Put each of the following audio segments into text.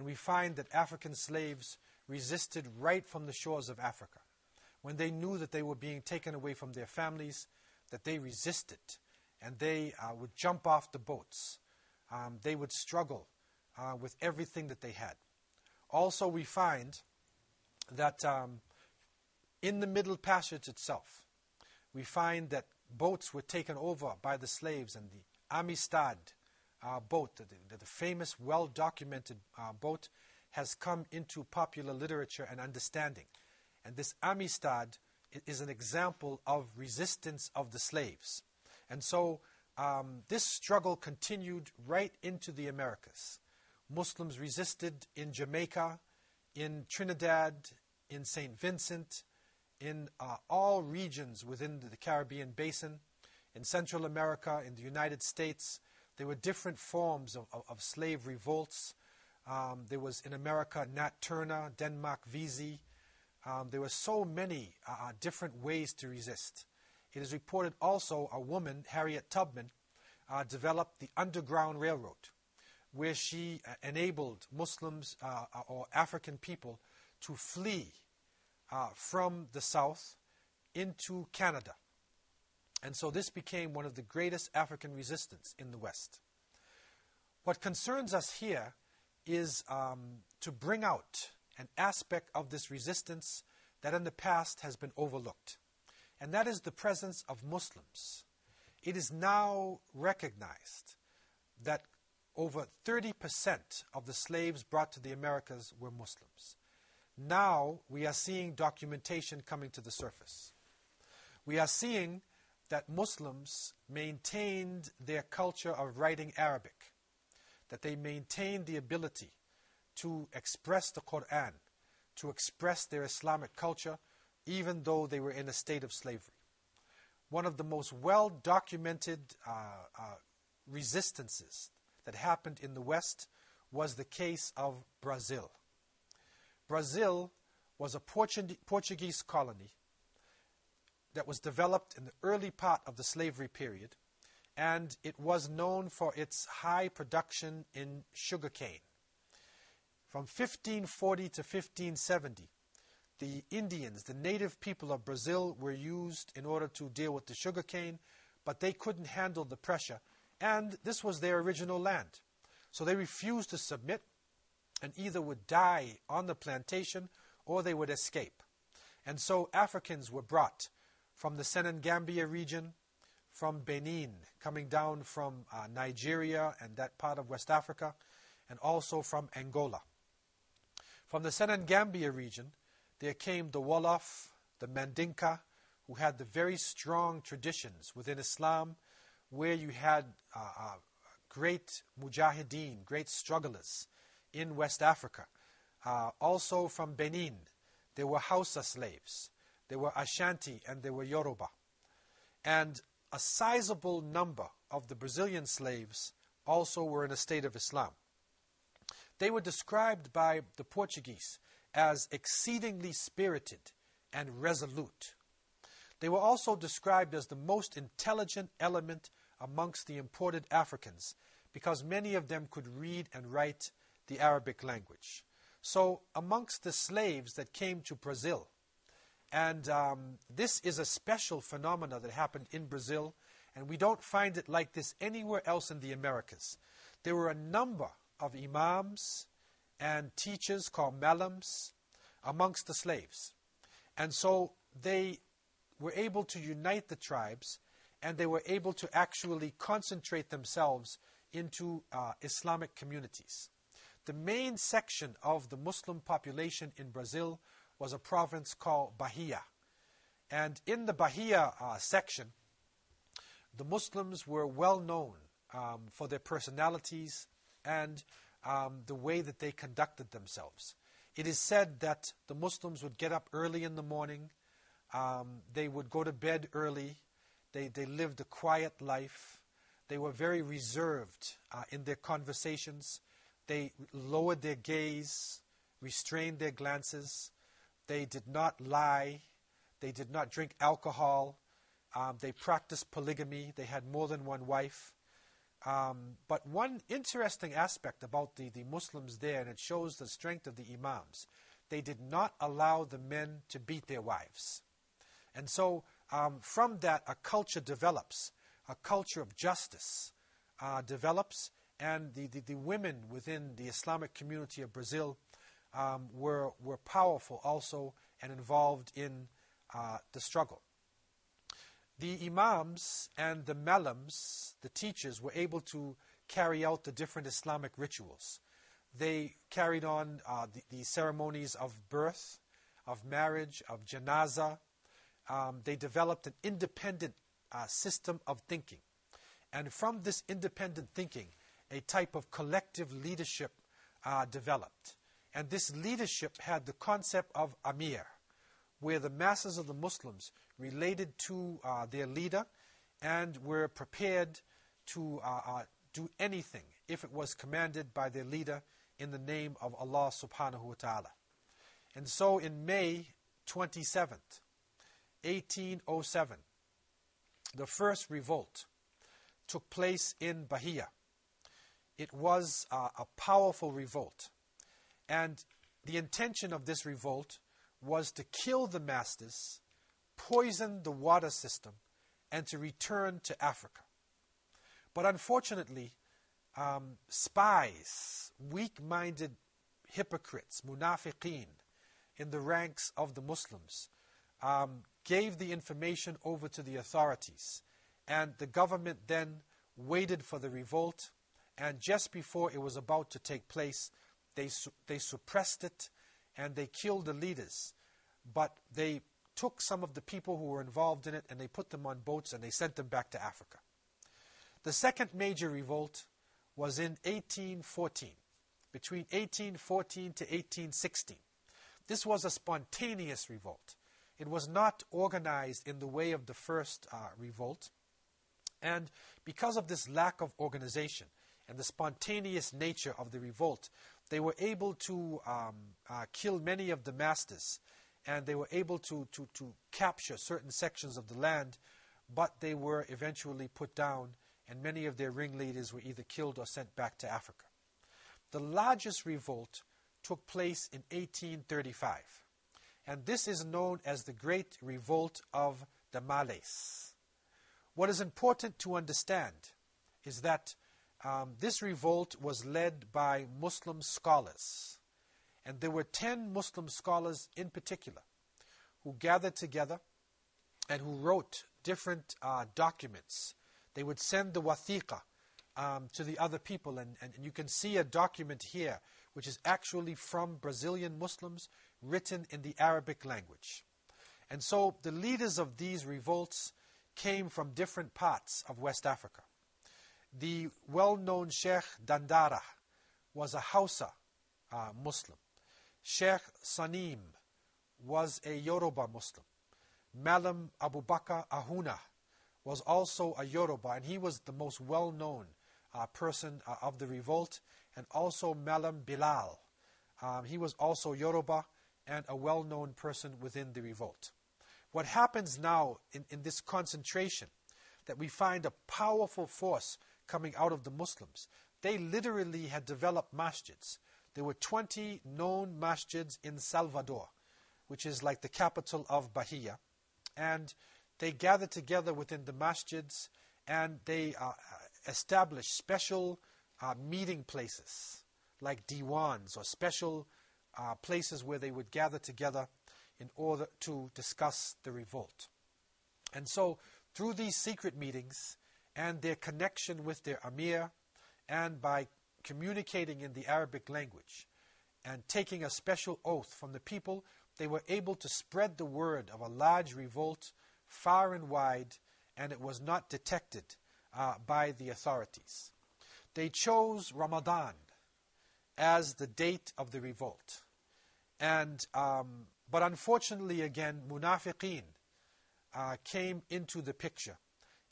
we find that African slaves resisted right from the shores of Africa. When they knew that they were being taken away from their families, that they resisted, and they would jump off the boats. They would struggle with everything that they had. Also, we find that in the Middle Passage itself, we find that boats were taken over by the slaves, and the Amistad boat, the famous, well-documented boat, has come into popular literature and understanding. And this Amistad is an example of resistance of the slaves. And so this struggle continued right into the Americas. Muslims resisted in Jamaica, in Trinidad, in St. Vincent, in all regions within the Caribbean basin, in Central America, in the United States. There were different forms of slave revolts. There was in America Nat Turner, Denmark Vesey. There were so many different ways to resist. It is reported also a woman, Harriet Tubman, developed the Underground Railroad, where she enabled Muslims or African people to flee from the South into Canada. And so this became one of the greatest African resistance in the West. What concerns us here is to bring out an aspect of this resistance that in the past has been overlooked. And that is the presence of Muslims. It is now recognized that over 30% of the slaves brought to the Americas were Muslims. Now we are seeing documentation coming to the surface. We are seeing that Muslims maintained their culture of writing Arabic, that they maintained the ability to express the Quran, to express their Islamic culture, even though they were in a state of slavery. One of the most well-documented resistances that happened in the West was the case of Brazil. Brazil was a Portuguese colony that was developed in the early part of the slavery period, and it was known for its high production in sugarcane. From 1540 to 1570, the Indians, the native people of Brazil, were used in order to deal with the sugarcane, but they couldn't handle the pressure, and this was their original land. So they refused to submit and either would die on the plantation or they would escape. And so Africans were brought from the Senegambia region, from Benin, coming down from Nigeria and that part of West Africa, and also from Angola. From the Senegambia region, there came the Wolof, the Mandinka, who had the very strong traditions within Islam, where you had great mujahideen, great strugglers in West Africa. Also from Benin, there were Hausa slaves, there were Ashanti, and there were Yoruba. And a sizable number of the Brazilian slaves also were in a state of Islam. They were described by the Portuguese as exceedingly spirited and resolute. They were also described as the most intelligent element amongst the imported Africans, because many of them could read and write the Arabic language. So amongst the slaves that came to Brazil, and this is a special phenomena that happened in Brazil, and we don't find it like this anywhere else in the Americas. There were a number of imams and teachers called malams amongst the slaves. And so they were able to unite the tribes, and they were able to actually concentrate themselves into Islamic communities. The main section of the Muslim population in Brazil was a province called Bahia. And in the Bahia section, the Muslims were well known for their personalities and the way that they conducted themselves. It is said that the Muslims would get up early in the morning, they would go to bed early, they lived a quiet life, they were very reserved in their conversations, they lowered their gaze, restrained their glances, they did not lie, they did not drink alcohol, they practiced polygamy, they had more than one wife. But one interesting aspect about the Muslims there, and it shows the strength of the Imams, they did not allow the men to beat their wives. And so from that, a culture develops, a culture of justice develops, and the women within the Islamic community of Brazil were powerful also and involved in the struggle. The Imams and the Malams, the teachers, were able to carry out the different Islamic rituals. They carried on the ceremonies of birth, of marriage, of janazah. They developed an independent system of thinking. And from this independent thinking, a type of collective leadership developed. And this leadership had the concept of Amir, where the masses of the Muslims related to their leader and were prepared to do anything if it was commanded by their leader in the name of Allah subhanahu wa ta'ala. And so in May 27th, 1807, the first revolt took place in Bahia. It was a powerful revolt. And the intention of this revolt was to kill the masters, poison the water system, and to return to Africa. But unfortunately, spies, weak-minded hypocrites, munafiqeen, in the ranks of the Muslims, gave the information over to the authorities. And the government then waited for the revolt, and just before it was about to take place, they suppressed it, and they killed the leaders. But they took some of the people who were involved in it, and they put them on boats, and they sent them back to Africa. The second major revolt was in 1814, between 1814 to 1816. This was a spontaneous revolt. It was not organized in the way of the first revolt. And because of this lack of organization and the spontaneous nature of the revolt, they were able to kill many of the masters, and they were able to capture certain sections of the land, but they were eventually put down, and many of their ringleaders were either killed or sent back to Africa. The largest revolt took place in 1835, and this is known as the Great Revolt of the Malays. What is important to understand is that this revolt was led by Muslim scholars, and there were 10 Muslim scholars in particular who gathered together and who wrote different documents. They would send the wathiqa to the other people, and you can see a document here which is actually from Brazilian Muslims, written in the Arabic language. And so the leaders of these revolts came from different parts of West Africa. The well-known Sheikh Dandara was a Hausa Muslim. Sheikh Sanim was a Yoruba Muslim. Malam Abu Bakr Ahuna was also a Yoruba, and he was the most well-known person of the revolt, and also Malam Bilal. He was also Yoruba and a well-known person within the revolt. What happens now in this concentration, that we find a powerful force coming out of the Muslims. They literally had developed masjids. There were 20 known masjids in Salvador, which is like the capital of Bahia. And they gathered together within the masjids, and they established special meeting places, like diwans, or special places where they would gather together in order to discuss the revolt. And so, through these secret meetings and their connection with their Amir, and by communicating in the Arabic language and taking a special oath from the people, they were able to spread the word of a large revolt far and wide, and it was not detected by the authorities. They chose Ramadan as the date of the revolt. And but unfortunately, again, munafiqeen came into the picture,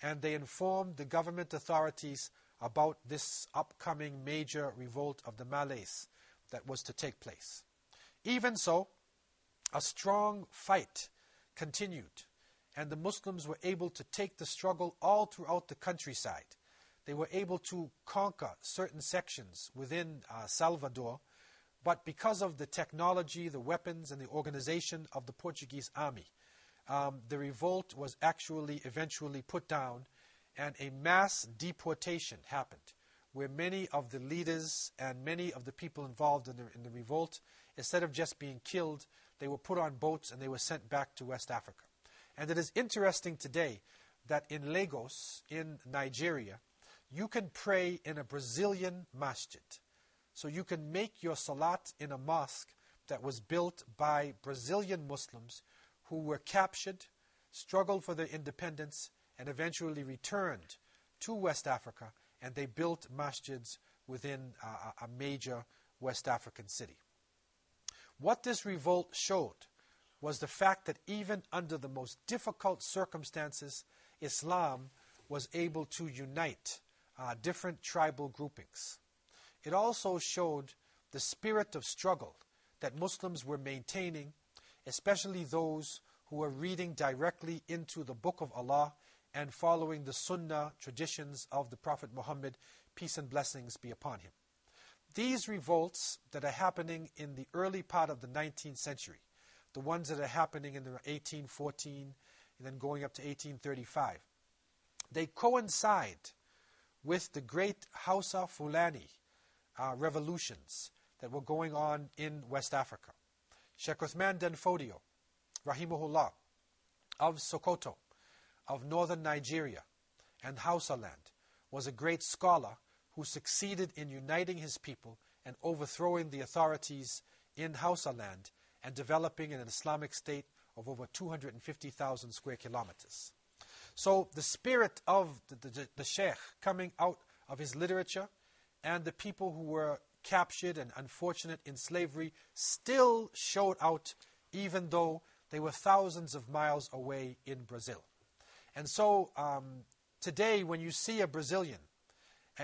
and they informed the government authorities about this upcoming major revolt of the Malays that was to take place. Even so, a strong fight continued, and the Muslims were able to take the struggle all throughout the countryside. They were able to conquer certain sections within Salvador, but because of the technology, the weapons, and the organization of the Portuguese army, the revolt was actually eventually put down, and a mass deportation happened, where many of the leaders and many of the people involved in the revolt, instead of just being killed, they were put on boats and they were sent back to West Africa. And it is interesting today that in Lagos, in Nigeria, you can pray in a Brazilian masjid. So you can make your salat in a mosque that was built by Brazilian Muslims who were captured, struggled for their independence, and eventually returned to West Africa, and they built masjids within a major West African city. What this revolt showed was the fact that even under the most difficult circumstances, Islam was able to unite different tribal groupings. It also showed the spirit of struggle that Muslims were maintaining, especially those who were reading directly into the Book of Allah and following the Sunnah traditions of the Prophet Muhammad, peace and blessings be upon him. These revolts that are happening in the early part of the 19th century, the ones that are happening in the 1814 and then going up to 1835, they coincide with the great Hausa Fulani revolutions that were going on in West Africa. Sheikh Uthman Den Fodio, rahimahullah, of Sokoto, of northern Nigeria and Hausa land, was a great scholar who succeeded in uniting his people and overthrowing the authorities in Hausa land and developing an Islamic state of over 250,000 square kilometers. So the spirit of the Sheikh coming out of his literature and the people who were captured and unfortunate in slavery still showed out, even though they were thousands of miles away in Brazil. And so today when you see a Brazilian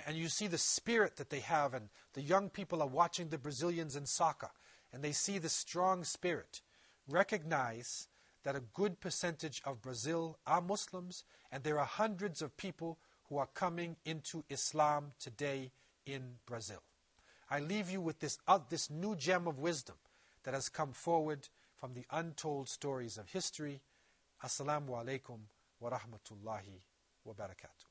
and you see the spirit that they have, and the young people are watching the Brazilians in soccer and they see the strong spirit, recognize that a good percentage of Brazil are Muslims, and there are hundreds of people who are coming into Islam today in Brazil. I leave you with this new gem of wisdom that has come forward from the untold stories of history. Assalamu alaikum wa rahmatullahi wa barakatuh.